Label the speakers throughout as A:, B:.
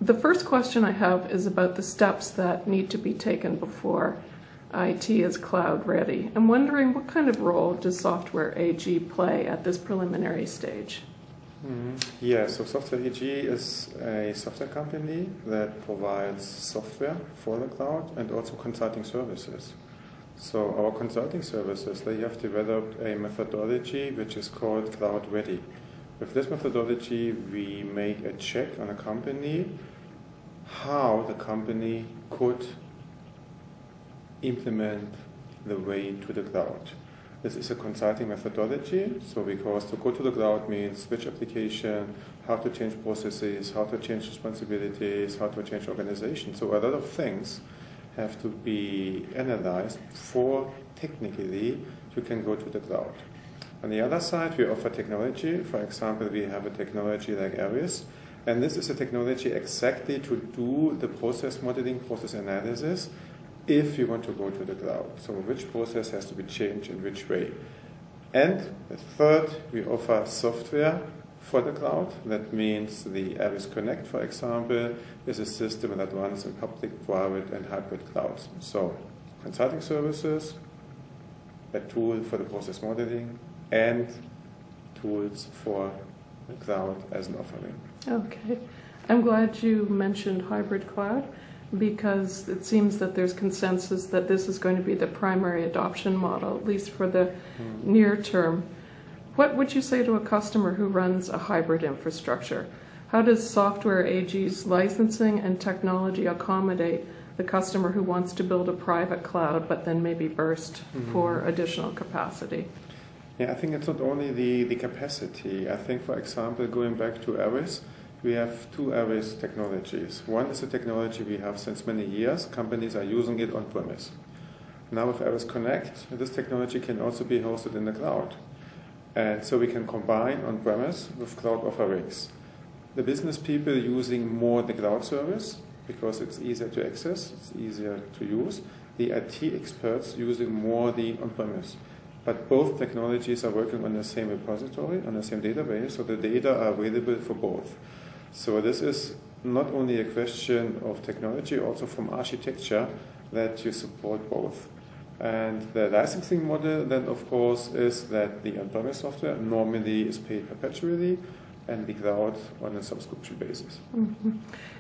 A: The first question I have is about the steps that need to be taken before IT is cloud ready. I'm wondering, what kind of role does Software AG play at this preliminary stage?
B: Yeah, so Software AG is a software company that provides software for the cloud and also consulting services. So our consulting services, they have developed a methodology which is called Cloud Ready. With this methodology, we make a check on a company, how the company could implement the way to the cloud. This is a consulting methodology, so because to go to the cloud means which application, how to change processes, how to change responsibilities, how to change organization. So a lot of things have to be analyzed before technically you can go to the cloud. On the other side, we offer technology. For example, we have a technology like ARIS, and this is a technology exactly to do the process modeling, process analysis, if you want to go to the cloud. So which process has to be changed in which way. And the third, we offer software for the cloud. That means the ARIS Connect, for example, is a system that runs in public, private, and hybrid clouds. So consulting services, a tool for the process modeling, and tools for the cloud as an offering.
A: Okay. I'm glad you mentioned hybrid cloud, because it seems that there's consensus that this is going to be the primary adoption model, at least for the near term. What would you say to a customer who runs a hybrid infrastructure? How does Software AG's licensing and technology accommodate the customer who wants to build a private cloud but then maybe burst for additional capacity?
B: Yeah, I think it's not only the capacity. I think, for example, going back to ARIS, we have two ARIS technologies. One is a technology we have since many years. Companies are using it on-premise. Now with ARIS Connect, this technology can also be hosted in the cloud. And so we can combine on-premise with cloud offerings. The business people using more the cloud service because it's easier to access, it's easier to use. The IT experts using more the on-premise. But both technologies are working on the same repository, on the same database, so the data are available for both. So this is not only a question of technology, also from architecture, that you support both. And the licensing model then, of course, is that the on-premise software normally is paid perpetually and the cloud on a subscription basis.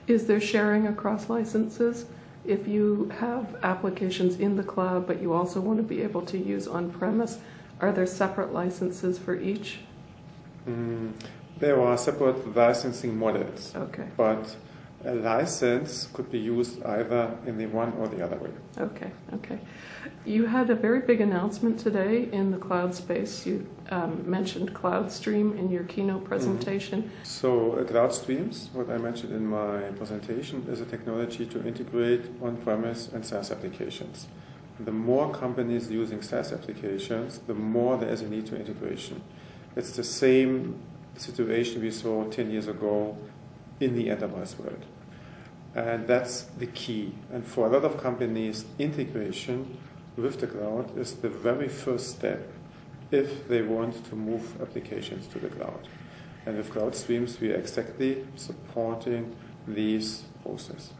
A: Is there sharing across licenses? If you have applications in the cloud, but you also want to be able to use on-premise, are there separate licenses for each?
B: There are separate licensing models,
A: Okay.
B: but a license could be used either in the one or the other way.
A: Okay, okay. You had a very big announcement today in the cloud space. You mentioned CloudStream in your keynote presentation.
B: So Cloud Streams, what I mentioned in my presentation, is a technology to integrate on-premise and SaaS applications. The more companies using SaaS applications, the more there is a need for integration. It's the same situation we saw 10 years ago in the enterprise world. And that's the key. And for a lot of companies, integration with the cloud is the very first step if they want to move applications to the cloud. And with Cloud Streams, we are exactly supporting these processes.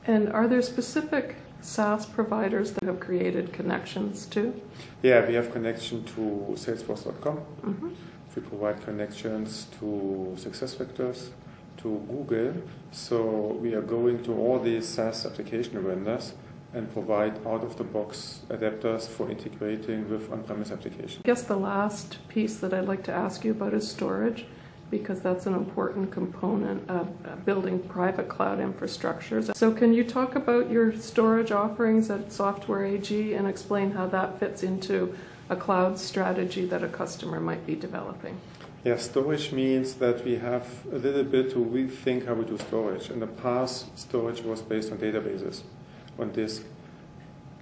A: And are there specific SaaS providers that have created connections to?
B: Yeah, we have connection to Salesforce.com. We provide connections to SuccessFactors, to Google. So we are going to all these SaaS application vendors and provide out-of-the-box adapters for integrating with on-premise applications.
A: I guess the last piece that I'd like to ask you about is storage, because that's an important component of building private cloud infrastructures. So can you talk about your storage offerings at Software AG and explain how that fits into a cloud strategy that a customer might be developing?
B: Yeah, storage means that we have a little bit to rethink how we do storage. In the past, storage was based on databases, on disk.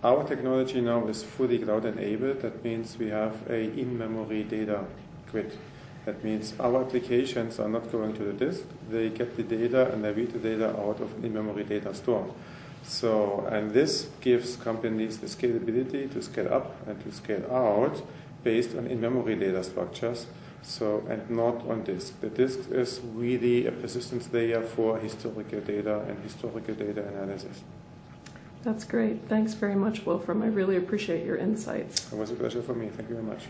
B: Our technology now is fully cloud-enabled. That means we have an in-memory data grid. That means our applications are not going to the disk. They get the data and they read the data out of an in-memory data store. So, and this gives companies the scalability to scale up and to scale out based on in-memory data structures So, and not on disk. The disk is really a persistence layer for historical data and historical data analysis.
A: That's great. Thanks very much, Wolfram. I really appreciate your insights.
B: It was a pleasure for me. Thank you very much.